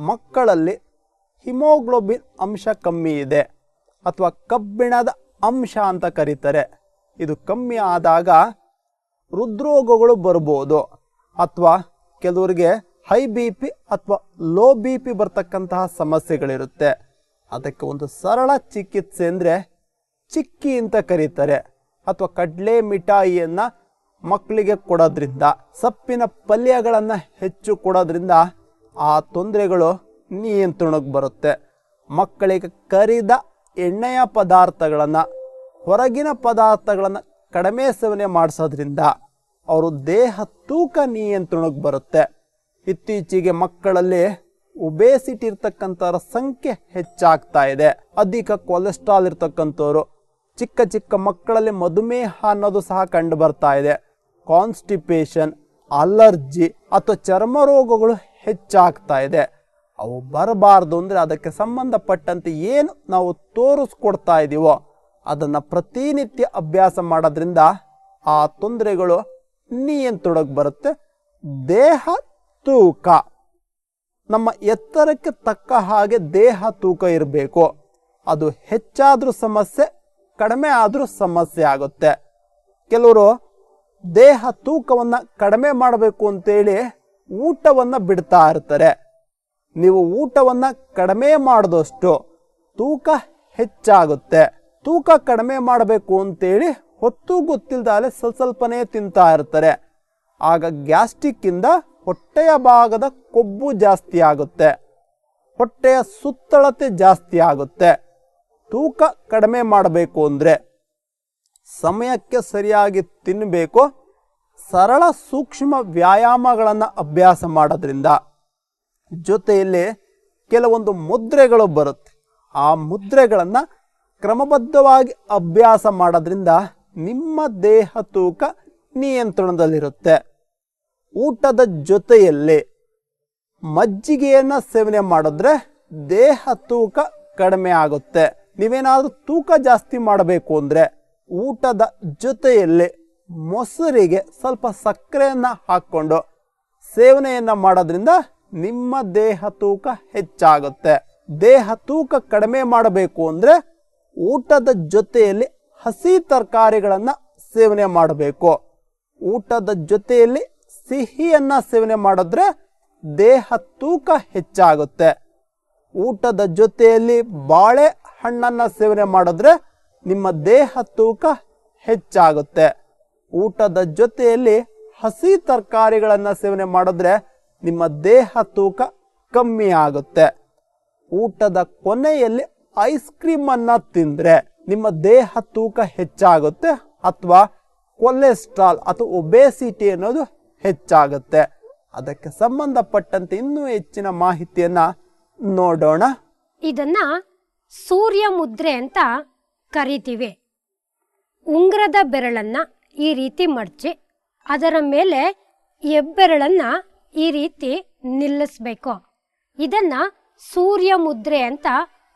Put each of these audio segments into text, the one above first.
ಮಕ್ಕಳಲ್ಲಿ ಹಿಮೋಗ್ಲೋಬಿನ್ ಅಂಶ ಕಮ್ಮಿ ಇದೆ ಅಥವಾ ಕಬ್ಬಿಣದ ಅಂಶ ಅಂತ ಕರೀತಾರೆ. ಇದು ಕಮ್ಮಿ ಆದಾಗ ಹೃದ್ರೋಗಗಳು ಬರ್ಬೋದು ಅಥವಾ ಕೆಲವರಿಗೆ ಹೈ ಬಿ ಪಿ ಅಥವಾ ಲೋ ಬಿ ಪಿ ಬರ್ತಕ್ಕಂತಹ ಸಮಸ್ಯೆಗಳಿರುತ್ತೆ. ಅದಕ್ಕೆ ಒಂದು ಸರಳ ಚಿಕಿತ್ಸೆ ಅಂದರೆ ಚಿಕ್ಕಿ ಅಂತ ಕರೀತಾರೆ. ಅಥವಾ ಕಡಲೆ ಮಿಠಾಯಿಯನ್ನು ಮಕ್ಕಳಿಗೆ ಕೊಡೋದ್ರಿಂದ, ಸೊಪ್ಪಿನ ಪಲ್ಯಗಳನ್ನು ಹೆಚ್ಚು ಕೊಡೋದ್ರಿಂದ ಆ ತೊಂದರೆಗಳು ನಿಯಂತ್ರಣಕ್ಕೆ ಬರುತ್ತೆ. ಮಕ್ಕಳಿಗೆ ಕರಿದ ಎಣ್ಣೆಯ ಪದಾರ್ಥಗಳನ್ನು, ಹೊರಗಿನ ಪದಾರ್ಥಗಳನ್ನು ಕಡಿಮೆ ಸೇವನೆ ಮಾಡಿಸೋದ್ರಿಂದ ಅವರು ದೇಹ ತೂಕ ನಿಯಂತ್ರಣಕ್ಕೆ ಬರುತ್ತೆ. ಇತ್ತೀಚೆಗೆ ಮಕ್ಕಳಲ್ಲಿ ಒಬೇಸಿಟಿ ಇರ್ತಕ್ಕಂಥವ್ರ ಸಂಖ್ಯೆ ಹೆಚ್ಚಾಗ್ತಾ ಇದೆ. ಅಧಿಕ ಕೊಲೆಸ್ಟ್ರಾಲ್ ಇರ್ತಕ್ಕಂಥವ್ರು, ಚಿಕ್ಕ ಚಿಕ್ಕ ಮಕ್ಕಳಲ್ಲಿ ಮಧುಮೇಹ ಅನ್ನೋದು ಸಹ ಕಂಡು ಬರ್ತಾ ಇದೆ. ಕಾನ್ಸ್ಟಿಪೇಷನ್, ಅಲರ್ಜಿ ಅಥವಾ ಚರ್ಮ ರೋಗಗಳು ಹೆಚ್ಚಾಗ್ತಾ ಇದೆ. ಅವು ಬರಬಾರ್ದು ಅಂದರೆ ಅದಕ್ಕೆ ಸಂಬಂಧಪಟ್ಟಂತೆ ಏನು ನಾವು ತೋರಿಸ್ಕೊಡ್ತಾ ಇದ್ದೀವೋ ಅದನ್ನು ಪ್ರತಿನಿತ್ಯ ಅಭ್ಯಾಸ ಮಾಡೋದ್ರಿಂದ ಆ ತೊಂದರೆಗಳು ನಿಯಂತ್ರಣಕ್ಕೆ ಬರುತ್ತೆ. ದೇಹ ತೂಕ, ನಮ್ಮ ಎತ್ತರಕ್ಕೆ ತಕ್ಕ ಹಾಗೆ ದೇಹ ತೂಕ ಇರಬೇಕು. ಅದು ಹೆಚ್ಚಾದರೂ ಸಮಸ್ಯೆ, ಕಡಿಮೆ ಆದರೂ ಸಮಸ್ಯೆ ಆಗುತ್ತೆ. ಕೆಲವರು ದೇಹ ತೂಕವನ್ನು ಕಡಿಮೆ ಮಾಡಬೇಕು ಅಂತೇಳಿ ಊಟವನ್ನು ಬಿಡ್ತಾ ಇರ್ತಾರೆ. ನೀವು ಊಟವನ್ನು ಕಡಿಮೆ ಮಾಡಿದಷ್ಟು ತೂಕ ಹೆಚ್ಚಾಗುತ್ತೆ. ತೂಕ ಕಡಿಮೆ ಮಾಡಬೇಕು ಅಂತೇಳಿ ಹೊತ್ತು ಗೊತ್ತಿಲ್ಲದಾಲೆ ಸ್ವಲ್ಪನೇ ತಿಂತಾ ಇರ್ತಾರೆ. ಆಗ ಗ್ಯಾಸ್ಟ್ರಿಕ್ಕಿಂದ ಹೊಟ್ಟೆಯ ಭಾಗದ ಕೊಬ್ಬು ಜಾಸ್ತಿ ಆಗುತ್ತೆ, ಹೊಟ್ಟೆಯ ಸುತ್ತಳತೆ ಜಾಸ್ತಿ ಆಗುತ್ತೆ. ತೂಕ ಕಡಿಮೆ ಮಾಡಬೇಕು ಅಂದರೆ ಸಮಯಕ್ಕೆ ಸರಿಯಾಗಿ ತಿನ್ನಬೇಕು. ಸರಳ ಸೂಕ್ಷ್ಮ ವ್ಯಾಯಾಮಗಳನ್ನು ಅಭ್ಯಾಸ ಮಾಡೋದ್ರಿಂದ, ಜೊತೆಯಲ್ಲಿ ಕೆಲವೊಂದು ಮುದ್ರೆಗಳು ಬರುತ್ತೆ. ಆ ಮುದ್ರೆಗಳನ್ನು ಕ್ರಮಬದ್ಧವಾಗಿ ಅಭ್ಯಾಸ ಮಾಡೋದ್ರಿಂದ ನಿಮ್ಮ ದೇಹ ತೂಕ ನಿಯಂತ್ರಣದಲ್ಲಿರುತ್ತೆ. ಊಟದ ಜೊತೆಯಲ್ಲಿ ಮಜ್ಜಿಗೆಯನ್ನು ಸೇವನೆ ಮಾಡಿದ್ರೆ ದೇಹ ತೂಕ ಕಡಿಮೆ ಆಗುತ್ತೆ. ನೀವೇನಾದರೂ ತೂಕ ಜಾಸ್ತಿ ಮಾಡಬೇಕು ಅಂದರೆ ಊಟದ ಜೊತೆಯಲ್ಲಿ ಮೊಸರಿಗೆ ಸ್ವಲ್ಪ ಸಕ್ಕರೆಯನ್ನು ಹಾಕ್ಕೊಂಡು ಸೇವನೆಯನ್ನು ಮಾಡೋದ್ರಿಂದ ನಿಮ್ಮ ದೇಹ ತೂಕ ಹೆಚ್ಚಾಗುತ್ತೆ. ದೇಹ ತೂಕ ಕಡಿಮೆ ಮಾಡಬೇಕು ಅಂದರೆ ಊಟದ ಜೊತೆಯಲ್ಲಿ ಹಸಿ ತರಕಾರಿಗಳನ್ನು ಸೇವನೆ ಮಾಡಬೇಕು. ಊಟದ ಜೊತೆಯಲ್ಲಿ ಸಿಹಿಯನ್ನು ಸೇವನೆ ಮಾಡಿದ್ರೆ ದೇಹ ತೂಕ ಹೆಚ್ಚಾಗುತ್ತೆ. ಊಟದ ಜೊತೆಯಲ್ಲಿ ಬಾಳೆ ಹಣ್ಣನ್ನು ಸೇವನೆ ಮಾಡಿದ್ರೆ ನಿಮ್ಮ ದೇಹ ತೂಕ ಹೆಚ್ಚಾಗುತ್ತೆ. ಊಟದ ಜೊತೆಯಲ್ಲಿ ಹಸಿ ತರಕಾರಿಗಳನ್ನು ಸೇವನೆ ಮಾಡಿದ್ರೆ ನಿಮ್ಮ ದೇಹ ತೂಕ ಕಮ್ಮಿ ಆಗುತ್ತೆ. ಊಟದ ಕೊನೆಯಲ್ಲಿ ಐಸ್ ಕ್ರೀಮನ್ನು ತಿಂದರೆ ನಿಮ್ಮ ದೇಹ ತೂಕ ಹೆಚ್ಚಾಗುತ್ತೆ ಅಥವಾ ಕೊಲೆಸ್ಟ್ರಾಲ್ ಅಥವಾ ಒಬೇಸಿಟಿ ಅನ್ನೋದು ಹೆಚ್ಚಾಗುತ್ತೆ. ಅದಕ್ಕೆ ಸಂಬಂಧಪಟ್ಟಂತೆ ಇನ್ನೂ ಹೆಚ್ಚಿನ ಮಾಹಿತಿಯನ್ನ ನೋಡೋಣ. ಇದನ್ನ ಸೂರ್ಯ ಮುದ್ರೆ ಅಂತ ಕರಿತೀವಿ. ಉಂಗ್ರದ ಬೆರಳನ್ನ ಈ ರೀತಿ ಮಡಚಿ ಅದರ ಮೇಲೆ ಹೆಬ್ಬೆರಳನ್ನ ಈ ರೀತಿ ನಿಲ್ಲಿಸ್ಬೇಕು. ಇದನ್ನ ಸೂರ್ಯ ಮುದ್ರೆ ಅಂತ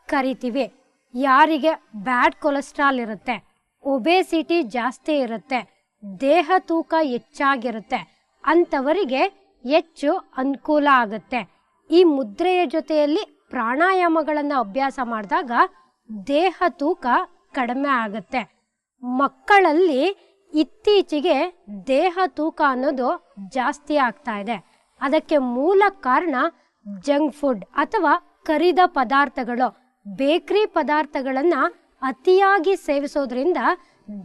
ಕರಿತೀವಿ. ಯಾರಿಗೆ ಬ್ಯಾಡ್ ಕೊಲೆಸ್ಟ್ರಾಲ್ ಇರುತ್ತೆ, ಒಬೇಸಿಟಿ ಜಾಸ್ತಿ ಇರುತ್ತೆ, ದೇಹ ತೂಕ ಹೆಚ್ಚಾಗಿರುತ್ತೆ ಅಂಥವರಿಗೆ ಹೆಚ್ಚು ಅನುಕೂಲ ಆಗುತ್ತೆ. ಈ ಮುದ್ರೆಯ ಜೊತೆಯಲ್ಲಿ ಪ್ರಾಣಾಯಾಮಗಳನ್ನು ಅಭ್ಯಾಸ ಮಾಡಿದಾಗ ದೇಹ ತೂಕ ಕಡಿಮೆ ಆಗುತ್ತೆ. ಮಕ್ಕಳಲ್ಲಿ ಇತ್ತೀಚೆಗೆ ದೇಹ ತೂಕ ಅನ್ನೋದು ಜಾಸ್ತಿ ಆಗ್ತಾ ಇದೆ. ಅದಕ್ಕೆ ಮೂಲ ಕಾರಣ ಜಂಕ್ ಫುಡ್ ಅಥವಾ ಕರಿದ ಪದಾರ್ಥಗಳು, ಬೇಕರಿ ಪದಾರ್ಥಗಳನ್ನು ಅತಿಯಾಗಿ ಸೇವಿಸೋದ್ರಿಂದ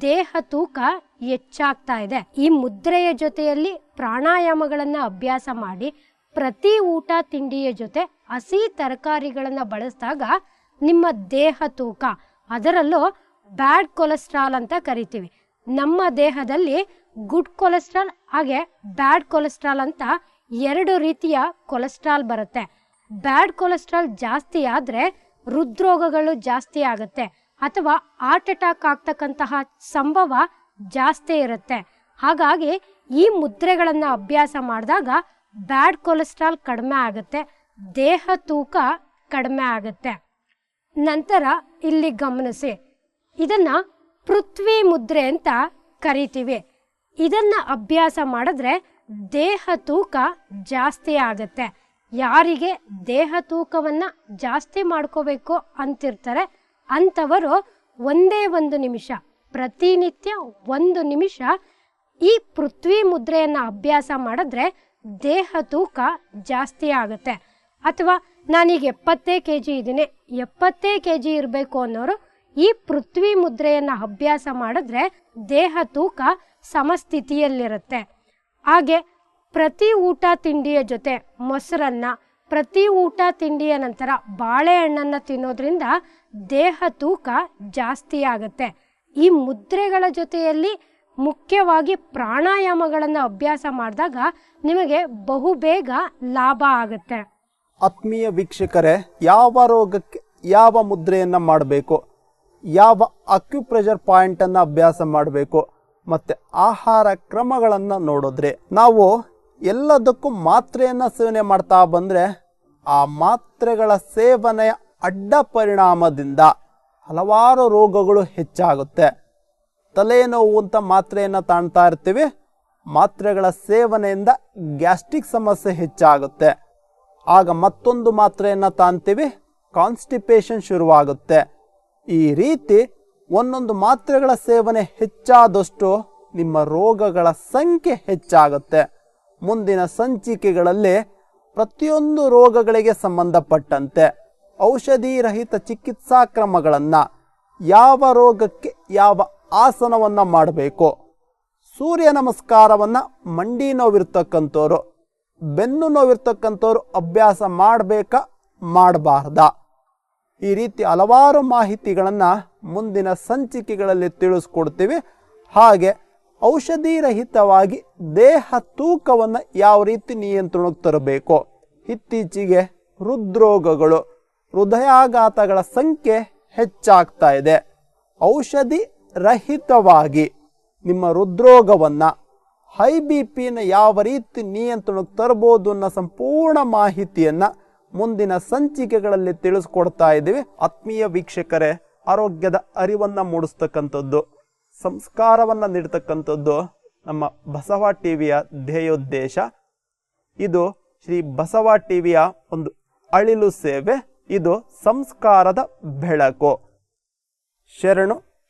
ದೇಹ ತೂಕ ಹೆಚ್ಚಾಗ್ತಾ ಇದೆ. ಈ ಮುದ್ರೆಯ ಜೊತೆಯಲ್ಲಿ ಪ್ರಾಣಾಯಾಮಗಳನ್ನು ಅಭ್ಯಾಸ ಮಾಡಿ ಪ್ರತಿ ಊಟ ತಿಂಡಿಯ ಜೊತೆ ಹಸಿ ತರಕಾರಿಗಳನ್ನು ಬಳಸಿದಾಗ ನಿಮ್ಮ ದೇಹ ತೂಕ, ಅದರಲ್ಲೂ ಬ್ಯಾಡ್ ಕೊಲೆಸ್ಟ್ರಾಲ್ ಅಂತ ಕರಿತೀವಿ, ನಮ್ಮ ದೇಹದಲ್ಲಿ ಗುಡ್ ಕೊಲೆಸ್ಟ್ರಾಲ್ ಹಾಗೆ ಬ್ಯಾಡ್ ಕೊಲೆಸ್ಟ್ರಾಲ್ ಅಂತ ಎರಡು ರೀತಿಯ ಕೊಲೆಸ್ಟ್ರಾಲ್ ಬರುತ್ತೆ. ಬ್ಯಾಡ್ ಕೊಲೆಸ್ಟ್ರಾಲ್ ಜಾಸ್ತಿ ಆದರೆ ಹೃದ್ರೋಗಗಳು ಜಾಸ್ತಿ ಆಗುತ್ತೆ ಅಥವಾ ಹಾರ್ಟ್ ಅಟ್ಯಾಕ್ ಆಗ್ತಕ್ಕಂತಹ ಸಂಭವ ಜಾಸ್ತಿ ಇರುತ್ತೆ. ಹಾಗಾಗಿ ಈ ಮುದ್ರೆಗಳನ್ನು ಅಭ್ಯಾಸ ಮಾಡಿದಾಗ ಬ್ಯಾಡ್ ಕೊಲೆಸ್ಟ್ರಾಲ್ ಕಡಿಮೆ ಆಗುತ್ತೆ, ದೇಹ ತೂಕ ಕಡಿಮೆ ಆಗುತ್ತೆ. ನಂತರ ಇಲ್ಲಿ ಗಮನಿಸಿ, ಇದನ್ನ ಪೃಥ್ವಿ ಮುದ್ರೆ ಅಂತ ಕರಿತೀವಿ. ಇದನ್ನ ಅಭ್ಯಾಸ ಮಾಡಿದ್ರೆ ದೇಹ ತೂಕ ಜಾಸ್ತಿ ಆಗುತ್ತೆ. ಯಾರಿಗೆ ದೇಹ ತೂಕವನ್ನು ಜಾಸ್ತಿ ಮಾಡ್ಕೋಬೇಕು ಅಂತಿರ್ತಾರೆ ಅಂಥವರು ಒಂದೇ 1 ನಿಮಿಷ, ಪ್ರತಿನಿತ್ಯ 1 ನಿಮಿಷ ಈ ಪೃಥ್ವಿ ಮುದ್ರೆಯನ್ನು ಅಭ್ಯಾಸ ಮಾಡಿದ್ರೆ ದೇಹ ತೂಕ ಜಾಸ್ತಿ ಆಗುತ್ತೆ. ಅಥವಾ ನಾನೀಗ 70 kg ಇದ್ದೀನಿ, 70 kg ಇರಬೇಕು ಅನ್ನೋರು ಈ ಪೃಥ್ವಿ ಮುದ್ರೆಯನ್ನು ಅಭ್ಯಾಸ ಮಾಡಿದ್ರೆ ದೇಹ ತೂಕ ಸಮಸ್ಥಿತಿಯಲ್ಲಿರುತ್ತೆ. ಹಾಗೆ ಪ್ರತಿ ಊಟ ತಿಂಡಿಯ ಜೊತೆ ಮೊಸರನ್ನ, ಪ್ರತಿ ಊಟ ತಿಂಡಿಯ ನಂತರ ಬಾಳೆಹಣ್ಣನ್ನು ತಿನ್ನೋದ್ರಿಂದ ದೇಹ ತೂಕ ಜಾಸ್ತಿ ಆಗುತ್ತೆ. ಈ ಮುದ್ರೆಗಳ ಜೊತೆಯಲ್ಲಿ ಮುಖ್ಯವಾಗಿ ಪ್ರಾಣಾಯಾಮಗಳನ್ನು ಅಭ್ಯಾಸ ಮಾಡಿದಾಗ ನಿಮಗೆ ಬಹುಬೇಗ ಲಾಭ ಆಗುತ್ತೆ. ಆತ್ಮೀಯ ವೀಕ್ಷಕರೇ, ಯಾವ ರೋಗಕ್ಕೆ ಯಾವ ಮುದ್ರೆಯನ್ನು ಮಾಡಬೇಕು, ಯಾವ ಅಕ್ಯುಪ್ರೆಷರ್ ಪಾಯಿಂಟನ್ನು ಅಭ್ಯಾಸ ಮಾಡಬೇಕು ಮತ್ತು ಆಹಾರ ಕ್ರಮಗಳನ್ನು ನೋಡಿದ್ರೆ ನಾವು ಎಲ್ಲದಕ್ಕೂ ಮಾತ್ರೆಯನ್ನು ಸೇವನೆ ಮಾಡ್ತಾ ಬಂದರೆ ಆ ಮಾತ್ರೆಗಳ ಸೇವನೆಯ ಅಡ್ಡ ಪರಿಣಾಮದಿಂದ ಹಲವಾರು ರೋಗಗಳು ಹೆಚ್ಚಾಗುತ್ತೆ. ತಲೆನೋವು ಅಂತ ಮಾತ್ರೆಯನ್ನು ತಾಣ್ತಾ ಇರ್ತೀವಿ, ಮಾತ್ರೆಗಳ ಸೇವನೆಯಿಂದ ಗ್ಯಾಸ್ಟ್ರಿಕ್ ಸಮಸ್ಯೆ ಹೆಚ್ಚಾಗುತ್ತೆ. ಆಗ ಮತ್ತೊಂದು ಮಾತ್ರೆಯನ್ನು ತಾಂತೀವಿ, ಕಾನ್ಸ್ಟಿಪೇಷನ್ ಶುರುವಾಗುತ್ತೆ. ಈ ರೀತಿ ಒಂದೊಂದು ಮಾತ್ರೆಗಳ ಸೇವನೆ ಹೆಚ್ಚಾದಷ್ಟು ನಿಮ್ಮ ರೋಗಗಳ ಸಂಖ್ಯೆ ಹೆಚ್ಚಾಗುತ್ತೆ. ಮುಂದಿನ ಸಂಚಿಕೆಗಳಲ್ಲಿ ಪ್ರತಿಯೊಂದು ರೋಗಗಳಿಗೆ ಸಂಬಂಧಪಟ್ಟಂತೆ ಔಷಧಿ ರಹಿತ ಚಿಕಿತ್ಸಾ ಕ್ರಮಗಳನ್ನು, ಯಾವ ರೋಗಕ್ಕೆ ಯಾವ ಆಸನವನ್ನು ಮಾಡಬೇಕು, ಸೂರ್ಯ ನಮಸ್ಕಾರವನ್ನು ಮಂಡಿ ನೋವಿರ್ತಕ್ಕಂಥವ್ರು, ಬೆನ್ನು ನೋವಿರ್ತಕ್ಕಂಥವ್ರು ಅಭ್ಯಾಸ ಮಾಡಬೇಕಾ ಮಾಡಬಾರ್ದಾ, ಈ ರೀತಿ ಹಲವಾರು ಮಾಹಿತಿಗಳನ್ನು ಮುಂದಿನ ಸಂಚಿಕೆಗಳಲ್ಲಿ ತಿಳಿಸ್ಕೊಡ್ತೀವಿ. ಹಾಗೆ ಔಷಧಿ ರಹಿತವಾಗಿ ದೇಹ ತೂಕವನ್ನು ಯಾವ ರೀತಿ ನಿಯಂತ್ರಣಕ್ಕೆ ತರಬೇಕು. ಇತ್ತೀಚೆಗೆ ಹೃದ್ರೋಗಗಳು, ಹೃದಯಾಘಾತಗಳ ಸಂಖ್ಯೆ ಹೆಚ್ಚಾಗ್ತಾ ಇದೆ. ಔಷಧಿ ರಹಿತವಾಗಿ ನಿಮ್ಮ ಹೃದ್ರೋಗವನ್ನು, ಹೈ ಬಿ ಪಿನ ಯಾವ ರೀತಿ ನಿಯಂತ್ರಣಕ್ಕೆ ತರಬಹುದು ಅನ್ನೋ ಸಂಪೂರ್ಣ ಮಾಹಿತಿಯನ್ನು ಮುಂದಿನ ಸಂಚಿಕೆಗಳಲ್ಲಿ ತಿಳಿಸ್ಕೊಡ್ತಾ ಇದ್ದೀವಿ. ಆತ್ಮೀಯ ವೀಕ್ಷಕರೇ, ಆರೋಗ್ಯದ ಅರಿವನ್ನು ಮೂಡಿಸ್ತಕ್ಕಂಥದ್ದು, ಸಂಸ್ಕಾರವನ್ನು ನೀಡ್ತಕ್ಕಂಥದ್ದು ನಮ್ಮ ಬಸವ ಟಿವಿಯ ಧ್ಯೇಯೋದ್ದೇಶ. ಇದು ಶ್ರೀ ಬಸವ ಟಿವಿಯ ಒಂದು ಅಳಿಲು ಸೇವೆ. ಇದು ಸಂಸ್ಕಾರದ ಬೆಳಕು.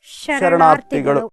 ಶರಣಾರ್ಥಿಗಳು.